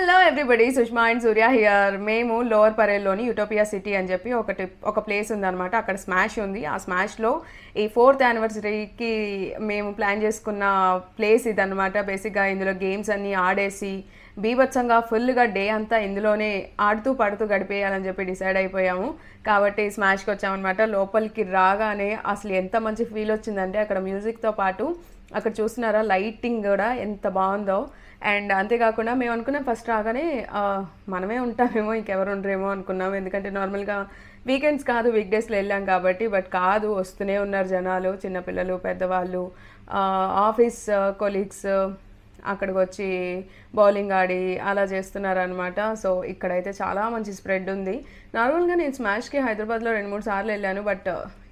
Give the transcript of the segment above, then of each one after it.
Hello everybody, Sushma and Surya here. మేము lower పరేల్లోని utopia city అని చెప్పి ఒక ప్లేస్ ఉందన్నమాట. అక్కడ స్మాష్ ఉంది. ఆ స్మాష్లో ఈ 4th యానివర్సరీకి మేము ప్లాన్ చేసుకున్న ప్లేస్ ఇదన్నమాట. బేసిక్గా ఇందులో గేమ్స్ అన్నీ ఆడేసి బీభత్సంగా ఫుల్గా డే అంతా ఇందులోనే ఆడుతూ పడుతూ గడిపేయాలని చెప్పి డిసైడ్ అయిపోయాము. కాబట్టి స్మాష్కి వచ్చామన్నమాట. లోపలికి రాగానే అసలు ఎంత మంచి ఫీల్ వచ్చిందంటే అక్కడ మ్యూజిక్తో పాటు అక్కడ చూస్తున్నారా లైటింగ్ కూడా ఎంత బాగుందో. అండ్ అంతేకాకుండా మేము అనుకున్నాం ఫస్ట్ రాగానే మనమే ఉంటామేమో, ఇంకెవరు ఉండరేమో అనుకున్నాం. ఎందుకంటే నార్మల్గా వీకెండ్స్ కాదు, వీక్ డేస్లో వెళ్ళాం కాబట్టి. బట్ కాదు, వస్తూనే ఉన్నారు జనాలు, చిన్నపిల్లలు, పెద్దవాళ్ళు, ఆఫీస్ కొలీగ్స్ అక్కడికి వచ్చి బౌలింగ్ ఆడి అలా చేస్తున్నారు అనమాట. సో ఇక్కడైతే చాలా మంచి స్ప్రెడ్ ఉంది. నార్మల్గా నేను స్మాష్కి హైదరాబాద్లో 2-3 సార్లు వెళ్ళాను. బట్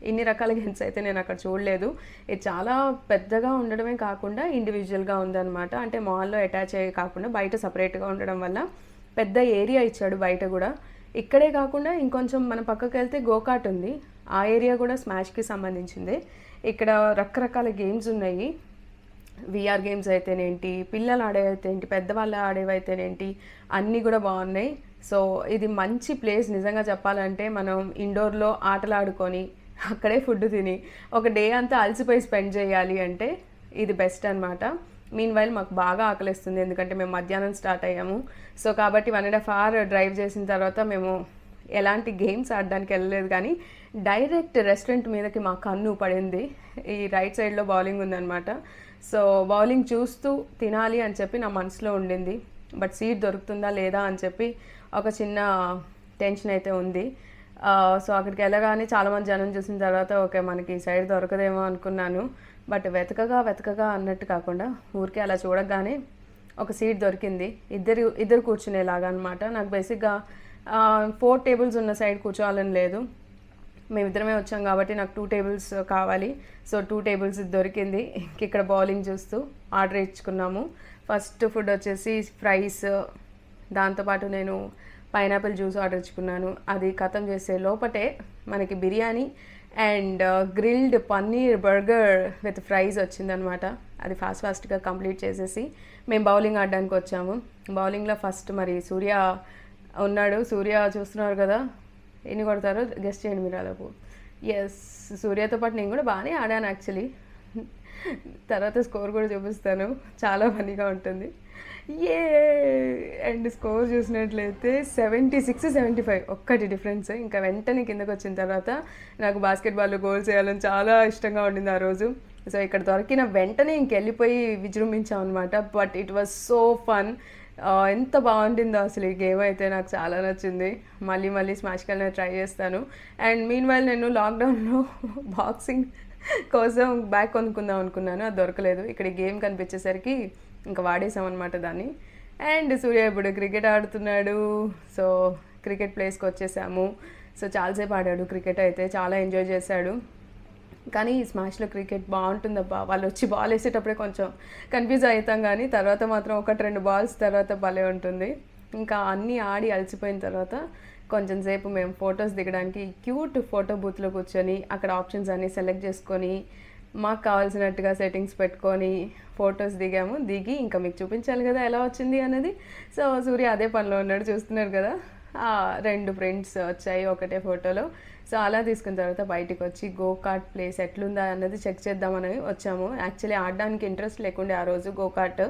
ఇన్ని రకాల గేమ్స్ అయితే నేను అక్కడ చూడలేదు. ఇది చాలా పెద్దగా ఉండడమే కాకుండా ఇండివిజువల్గా ఉందన్నమాట. అంటే మాల్లో అటాచ్ అయ్యి కాకుండా బయట సపరేట్గా ఉండడం వల్ల పెద్ద ఏరియా ఇచ్చాడు బయట కూడా. ఇక్కడే కాకుండా ఇంకొంచెం మన పక్కకి వెళ్తే గోకాట్ ఉంది. ఆ ఏరియా కూడా స్మాష్కి సంబంధించింది. ఇక్కడ రకరకాల గేమ్స్ ఉన్నాయి. విఆర్ గేమ్స్ అయితేనేంటి, పిల్లలు ఆడేవైతేంటి, పెద్దవాళ్ళు ఆడేవైతేనేంటి, అన్నీ కూడా బాగున్నాయి. సో ఇది మంచి ప్లేస్ నిజంగా చెప్పాలంటే. మనం ఇండోర్లో ఆటలు ఆడుకొని అక్కడే ఫుడ్ తిని ఒక డే అంతా అలసిపోయి స్పెండ్ చేయాలి అంటే ఇది బెస్ట్ అనమాట. మీన్ వైల్ మాకు బాగా ఆకలిస్తుంది, ఎందుకంటే మేము మధ్యాహ్నం స్టార్ట్ అయ్యాము. సో కాబట్టి 1.5 hour డ్రైవ్ చేసిన తర్వాత మేము ఎలాంటి గేమ్స్ ఆడడానికి వెళ్ళలేదు. కానీ డైరెక్ట్ రెస్టారెంట్ మీదకి మా కన్ను పడింది. ఈ రైట్ సైడ్లో బౌలింగ్ ఉందన్నమాట. సో బౌలింగ్ చూస్తూ తినాలి అని చెప్పి నా మనసులో ఉండింది. బట్ సీట్ దొరుకుతుందా లేదా అని చెప్పి ఒక చిన్న టెన్షన్ అయితే ఉంది. సో అక్కడికి వెళ్ళగానే చాలామంది జనం చూసిన తర్వాత ఓకే మనకి ఈ సైడ్ దొరకదేమో అనుకున్నాను. బట్ వెతకగా అన్నట్టు కాకుండా ఊరికే అలా చూడగానే ఒక సీట్ దొరికింది. ఇద్దరు కూర్చునేలాగా అనమాట. నాకు బేసిక్గా 4 tables ఉన్న సైడ్ కూర్చోవాలని లేదు. మేమిద్దరమే వచ్చాం కాబట్టి నాకు 2 tables కావాలి. సో 2 tables దొరికింది. ఇక్కడ బౌలింగ్ చూస్తూ ఆర్డర్ ఇచ్చుకున్నాము. ఫస్ట్ ఫుడ్ వచ్చేసి ఫ్రైస్, దాంతోపాటు నేను పైనాపిల్ జ్యూస్ ఆర్డర్ ఇచ్చుకున్నాను. అది ఖతం చేసే లోపటే మనకి biryani and grilled paneer burger with fries వచ్చిందనమాట. అది ఫాస్ట్గా కంప్లీట్ చేసేసి మేము బౌలింగ్ ఆడడానికి వచ్చాము. బౌలింగ్లో ఫస్ట్ మరి సూర్య ఉన్నాడు. సూర్య చూస్తున్నారు కదా, ఎన్ని కొడతారో గెస్ట్ చేయండి మీరు అలాపు. ఎస్, సూర్యతో పాటు నేను కూడా బాగానే ఆడాను యాక్చువల్లీ. తర్వాత స్కోర్ కూడా చూపిస్తాను, చాలా ఫన్నీగా ఉంటుంది. ఏ అండ్ స్కోర్ చూసినట్లయితే 76-75 ఒక్కటి డిఫరెన్స్. ఇంకా వెంటనే కిందకు వచ్చిన తర్వాత నాకు బాస్కెట్బాల్లో గోల్స్ వేయాలని చాలా ఇష్టంగా ఉండింది ఆ రోజు. సో ఇక్కడ దొరికిన వెంటనే ఇంకెళ్ళిపోయి విజృంభించాం అనమాట. But it was so fun. ఎంత బాగుంటుందో అసలు ఈ గేమ్ అయితే, నాకు చాలా నచ్చింది. మళ్ళీ స్మాష్కి వెళ్ళిన ట్రై చేస్తాను. అండ్ మీన్ వైల్ నేను లాక్డౌన్లో బాక్సింగ్ కోసం బ్యాగ్ కొనుక్కుందాం అనుకున్నాను, అది దొరకలేదు. ఇక్కడ గేమ్ కనిపించేసరికి ఇంకా వాడేసామన్నమాట దాన్ని. అండ్ సూర్య ఇప్పుడు క్రికెట్ ఆడుతున్నాడు. సో క్రికెట్ ప్లేస్కి వచ్చేసాము. సో చాలాసేపు ఆడాడు క్రికెట్, అయితే చాలా ఎంజాయ్ చేశాడు. కానీ ఈ స్మాష్లో క్రికెట్ బాగుంటుందబ్బా. వాళ్ళు వచ్చి బాల్ వేసేటప్పుడే కొంచెం కన్ఫ్యూజ్ అవుతాం, కానీ తర్వాత మాత్రం 1-2 balls తర్వాత భలే ఉంటుంది. ఇంకా అన్నీ ఆడి అలసిపోయిన తర్వాత కొంచెం సేపు మేము ఫొటోస్ దిగడానికి క్యూట్ ఫోటో బూత్లో కూర్చొని అక్కడ ఆప్షన్స్ అన్నీ సెలెక్ట్ చేసుకొని మాకు కావాల్సినట్టుగా సెట్టింగ్స్ పెట్టుకొని ఫొటోస్ దిగి ఇంకా మీకు చూపించాలి కదా ఎలా వచ్చింది అనేది. సో సూర్య అదే పనిలో ఉన్నాడు, చూస్తున్నారు కదా. 2 prints వచ్చాయి ఒకటే ఫోటోలో. సో అలా తీసుకున్న తర్వాత బయటికి వచ్చి గోకార్ట్ ప్లేస్ ఎట్లుందా అన్నది చెక్ చేద్దామని వచ్చాము. యాక్చువల్లీ ఆడడానికి ఇంట్రెస్ట్ లేకుండే ఆ రోజు గోకార్ట్.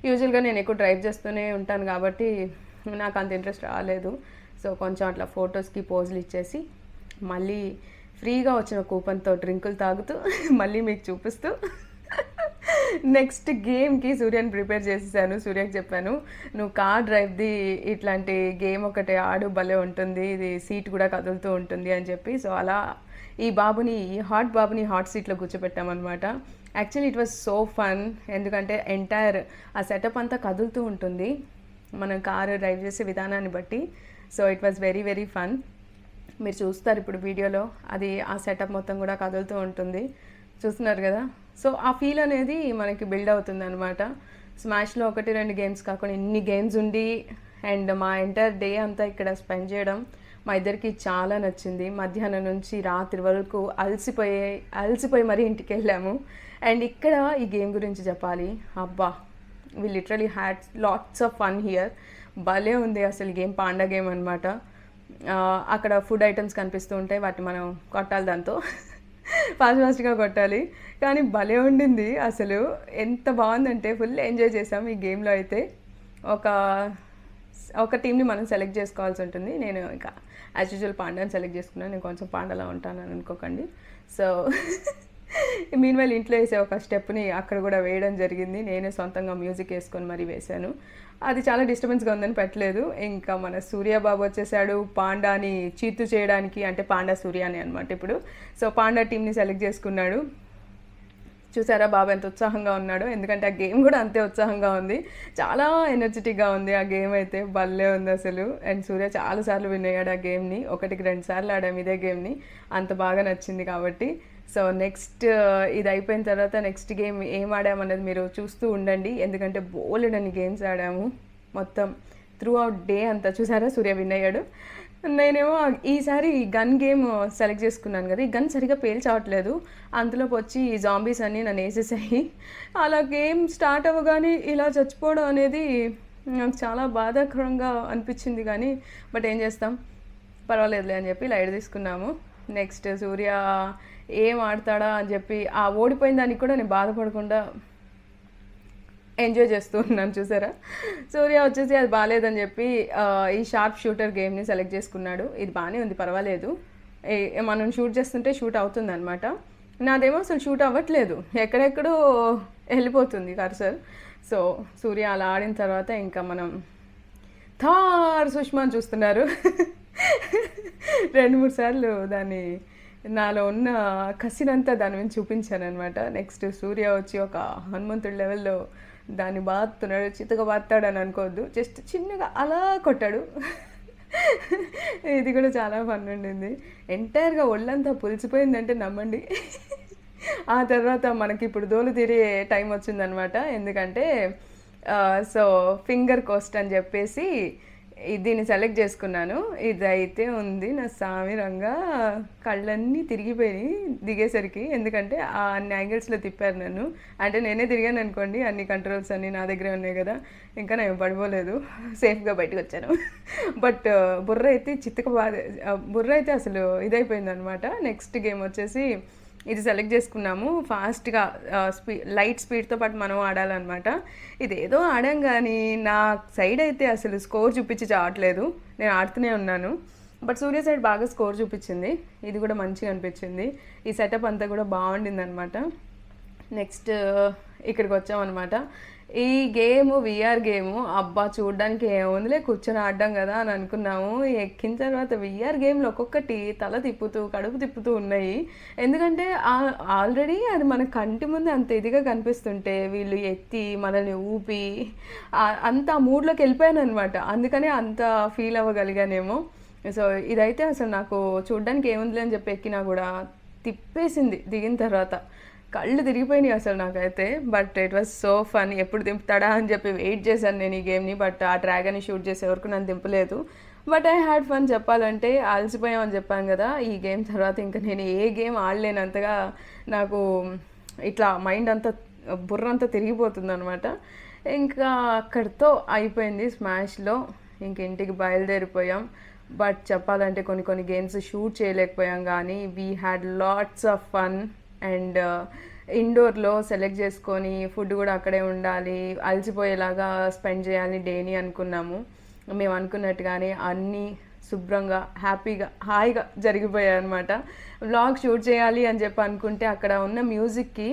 యూజువల్గా నేను ఎక్కువ డ్రైవ్ చేస్తూనే ఉంటాను కాబట్టి నాకు అంత ఇంట్రెస్ట్ రాలేదు. సో కొంచెం అట్లా ఫొటోస్కి పోజులు ఇచ్చేసి మళ్ళీ ఫ్రీగా వచ్చిన కూపన్తో డ్రింకులు తాగుతూ మళ్ళీ మీకు చూపిస్తూ నెక్స్ట్ గేమ్కి సూర్యని ప్రిపేర్ చేసేసాను. సూర్యకి చెప్పాను, నువ్వు కార్ డ్రైవ్ది ఇట్లాంటి గేమ్ ఒకటి ఆడు, భలే ఉంటుంది, ఇది సీట్ కూడా కదులుతూ ఉంటుంది అని చెప్పి. సో అలా ఈ బాబుని హాట్ సీట్లో కూర్చోబెట్టామన్నమాట. Actually it was so fun, ఎందుకంటే ఎంటైర్ ఆ సెటప్ అంతా కదులుతూ ఉంటుంది మనం కారు డ్రైవ్ చేసే విధానాన్ని బట్టి. So it was very fun. మీరు చూస్తారు ఇప్పుడు వీడియోలో, అది ఆ సెటప్ మొత్తం కూడా కదులుతూ ఉంటుంది, చూస్తున్నారు కదా. సో ఆ ఫీల్ అనేది మనకి బిల్డ్ అవుతుంది అనమాట. స్మాష్లో 1-2 గేమ్స్ కాకుండా ఇన్ని గేమ్స్ ఉండి అండ్ మా ఎంటైర్ డే అంతా ఇక్కడ స్పెండ్ చేయడం మా ఇద్దరికి చాలా నచ్చింది. మధ్యాహ్నం నుంచి రాత్రి వరకు అలసిపోయి మరీ ఇంటికి వెళ్ళాము. అండ్ ఇక్కడ ఈ గేమ్ గురించి చెప్పాలి, అబ్బా we literally had lots of fun here. భలే ఉంది అసలు గేమ్, పాండా గేమ్ అనమాట. అక్కడ ఫుడ్ ఐటమ్స్ కనిపిస్తూ ఉంటాయి, వాటిని మనం కొట్టాలి, దాంతో ఫాస్ట్గా కొట్టాలి. కానీ భలే ఉండింది అసలు, ఎంత బాగుందంటే ఫుల్ ఎంజాయ్ చేసాం ఈ గేమ్లో అయితే. ఒక టీంని మనం సెలెక్ట్ చేసుకోవాల్సి ఉంటుంది. నేను ఇంకా యాజ్ యూజువల్ పాండాని సెలెక్ట్ చేసుకున్నాను. నేను కొంచెం పాండాలా ఉంటానని అనుకోకండి. సో మీన్ వైల్ ఇంట్లో వేసే ఒక స్టెప్ని అక్కడ కూడా వేయడం జరిగింది. నేనే సొంతంగా మ్యూజిక్ వేసుకొని మరీ వేశాను. అది చాలా డిస్టర్బెన్స్గా ఉందని పెట్టలేదు. ఇంకా మన సూర్యబాబు వచ్చేసాడు పాండాని చీతు చేయడానికి, అంటే పాండా సూర్యాని అనమాట ఇప్పుడు. సో పాండా టీంని సెలెక్ట్ చేసుకున్నాడు. చూసారా బాబు ఎంత ఉత్సాహంగా ఉన్నాడో, ఎందుకంటే ఆ గేమ్ కూడా అంతే ఉత్సాహంగా ఉంది, చాలా ఎనర్జెటిక్గా ఉంది ఆ గేమ్ అయితే. భలే ఉంది అసలు. అండ్ సూర్య చాలాసార్లు విన్ అయ్యాడు ఆ గేమ్ని, 1-2 సార్లు ఆడాము ఇదే గేమ్ని, అంత బాగా నచ్చింది కాబట్టి. సో నెక్స్ట్ ఇది అయిపోయిన తర్వాత నెక్స్ట్ గేమ్ ఏం ఆడామన్నది మీరు చూస్తూ ఉండండి, ఎందుకంటే బోలెడన్ని గేమ్స్ ఆడాము మొత్తం త్రూ అవుట్ డే అంతా. చూసారా సూర్య విన్ అయ్యాడు. నేనేమో ఈసారి ఈ గన్ గేమ్ సెలెక్ట్ చేసుకున్నాను కదా, ఈ గన్ సరిగా పేల్చవట్లేదు, అంతలోకి వచ్చి ఈ జాంబీస్ అన్నీ నన్ను వేసేసాయి. అలా గేమ్ స్టార్ట్ అవ్వగానే ఇలా చచ్చిపోవడం అనేది నాకు చాలా బాధాకరంగా అనిపించింది. కానీ బట్ ఏం చేస్తాం, పర్వాలేదులే అని చెప్పి లైట్ తీసుకున్నాము. నెక్స్ట్ సూర్య ఏం ఆడతాడా అని చెప్పి ఆ ఓడిపోయిన దానికి కూడా నేను బాధపడకుండా ఎంజాయ్ చేస్తూ ఉన్నాను. చూసారా సూర్య వచ్చేసి అది బాగాలేదని చెప్పి ఈ షార్ప్ షూటర్ గేమ్ని సెలెక్ట్ చేసుకున్నాడు. ఇది బాగానే ఉంది, పర్వాలేదు, మనం షూట్ చేస్తుంటే షూట్ అవుతుంది అనమాట. నాదేమో అసలు షూట్ అవ్వట్లేదు, ఎక్కడెక్కడో వెళ్ళిపోతుంది కర్సర్. సో సూర్య అలా ఆడిన తర్వాత ఇంకా మనం థార్ సుష్మాని చూస్తున్నారు. 2-3 సార్లు దాన్ని నాలో ఉన్న కసినంతా దాని మీద చూపించాను అనమాట. నెక్స్ట్ సూర్య వచ్చి ఒక హనుమంతుడి లెవెల్లో దాన్ని బాతున్నాడు, చిత్తగా బాస్తాడు అని అనుకోవద్దు, జస్ట్ చిన్నగా అలా కొట్టాడు. ఇది కూడా చాలా ఫన్ ఉండింది. ఎంటైర్గా ఒళ్ళంతా పులిసిపోయిందంటే నమ్మండి. ఆ తర్వాత మనకి ఇప్పుడు దోలు తీరే టైం వచ్చిందనమాట. ఎందుకంటే సో ఫింగర్ కోస్ట్ అని చెప్పేసి దీన్ని సెలెక్ట్ చేసుకున్నాను. ఇదైతే ఉంది నా సామిరంగా, కళ్ళన్నీ తిరిగిపోయినాయి దిగేసరికి, ఎందుకంటే అన్ని యాంగిల్స్లో తిప్పారు నన్ను. అంటే నేనే తిరిగాను అనుకోండి, అన్ని కంట్రోల్స్ అన్నీ నా దగ్గరే ఉన్నాయి కదా, ఇంకా నేను పడిపోలేదు, సేఫ్గా బయటకు వచ్చాను. బట్ బుర్ర అయితే అసలు ఇదైపోయింది అనమాట. నెక్స్ట్ గేమ్ వచ్చేసి ఇది సెలెక్ట్ చేసుకున్నాము. ఫాస్ట్గా లైట్ స్పీడ్తో పాటు మనం ఆడాలన్నమాట. ఇదేదో ఆడాం కానీ నా సైడ్ అయితే అసలు స్కోర్ చూపించి చావట్లేదు, నేను ఆడుతూనే ఉన్నాను. బట్ సూర్య సైడ్ బాగా స్కోర్ చూపించింది, ఇది కూడా మంచిగా అనిపించింది. ఈ సెటప్ అంతా కూడా బాగుండింది అనమాట. నెక్స్ట్ ఇక్కడికి వచ్చామన్నమాట. ఈ గేమ్ విఆర్ గేము, అబ్బా చూడడానికి ఏముందిలే కూర్చొని ఆడడం కదా అని అనుకున్నాము. ఎక్కిన తర్వాత విఆర్ గేమ్లో ఒక్కొక్కటి తల తిప్పుతూ కడుపు తిప్పుతూ ఉన్నాయి. ఎందుకంటే ఆల్రెడీ అది మన కంటి ముందు అంత ఇదిగా కనిపిస్తుంటే వీళ్ళు ఎత్తి మనల్ని ఊపి అంత మూడ్లోకి వెళ్ళిపోయాను అనమాట. అందుకనే అంత ఫీల్ అవ్వగలిగానేమో. సో ఇదైతే అసలు నాకు చూడడానికి ఏముందిలే అని చెప్పి ఎక్కినా కూడా తిప్పేసింది. దిగిన తర్వాత కళ్ళు తిరిగిపోయినాయి అసలు నాకైతే. But it was so fun. ఎప్పుడు దింపుతాడా అని చెప్పి వెయిట్ చేశాను నేను ఈ గేమ్ని. బట్ ఆ డ్రాగన్ని షూట్ చేసే వరకు నన్ను దింపలేదు. But I had fun. చెప్పాలంటే అలసిపోయామని చెప్పాను కదా, ఈ గేమ్ తర్వాత ఇంకా నేను ఏ గేమ్ ఆడలేనంతగా నాకు ఇట్లా మైండ్ అంతా బుర్ర అంతా తిరిగిపోతుంది అనమాట. ఇంకా అక్కడితో అయిపోయింది స్మాష్లో. ఇంక ఇంటికి బయలుదేరిపోయాం. బట్ చెప్పాలంటే కొన్ని గేమ్స్ షూట్ చేయలేకపోయాం, కానీ we had lots of fun. And ఇండోర్లో సెలెక్ట్ చేసుకొని ఫుడ్ కూడా అక్కడే ఉండాలి, అలసిపోయేలాగా స్పెండ్ చేయాలి డేని అనుకున్నాము. మేము అనుకున్నట్టుగానే అన్నీ శుభ్రంగా హాయిగా జరిగిపోయాయి అనమాట. వ్లాగ్ షూట్ చేయాలి అని చెప్పి అనుకుంటే అక్కడ ఉన్న మ్యూజిక్కి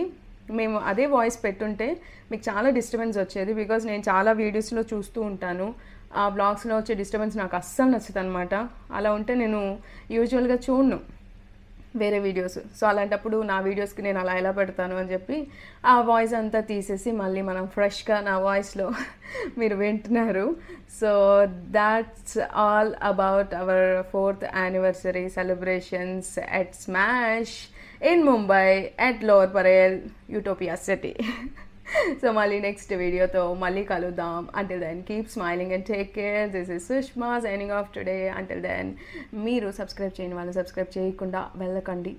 మేము అదే వాయిస్ పెట్టుంటే మీకు చాలా డిస్టర్బెన్స్ వచ్చేది. బికాజ్ నేను చాలా వీడియోస్లో చూస్తూ ఉంటాను, ఆ వ్లాగ్స్లో వచ్చే డిస్టర్బెన్స్ నాకు అస్సలు నచ్చదు అనమాట. అలా ఉంటే నేను యూజువల్గా చూడను వేరే వీడియోస్. సో అలాంటప్పుడు నా వీడియోస్కి నేను అలా ఎలా పెడతాను అని చెప్పి ఆ వాయిస్ అంతా తీసేసి మళ్ళీ మనం ఫ్రెష్గా నా వాయిస్లో మీరు వింటున్నారు. So that's all about our 4th anniversary celebrations at Smash in Mumbai at Lower Parel, Utopia City. So మళ్ళీ నెక్స్ట్ వీడియోతో మళ్ళీ కలుద్దాం. Until then keep smiling and take care. This is Sushma signing off today. Until then మీరు subscribe చేయని వాళ్ళు subscribe చేయకుండా వెళ్ళకండి.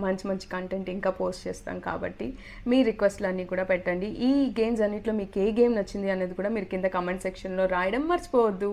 మంచి మంచి కంటెంట్ ఇంకా పోస్ట్ చేస్తాం కాబట్టి మీ రిక్వెస్ట్లు అన్నీ కూడా పెట్టండి. ఈ గేమ్స్ అన్నిట్లో మీకు ఏ గేమ్ నచ్చింది అనేది కూడా మీరు కింద కమెంట్ సెక్షన్లో రాయడం మర్చిపోవద్దు.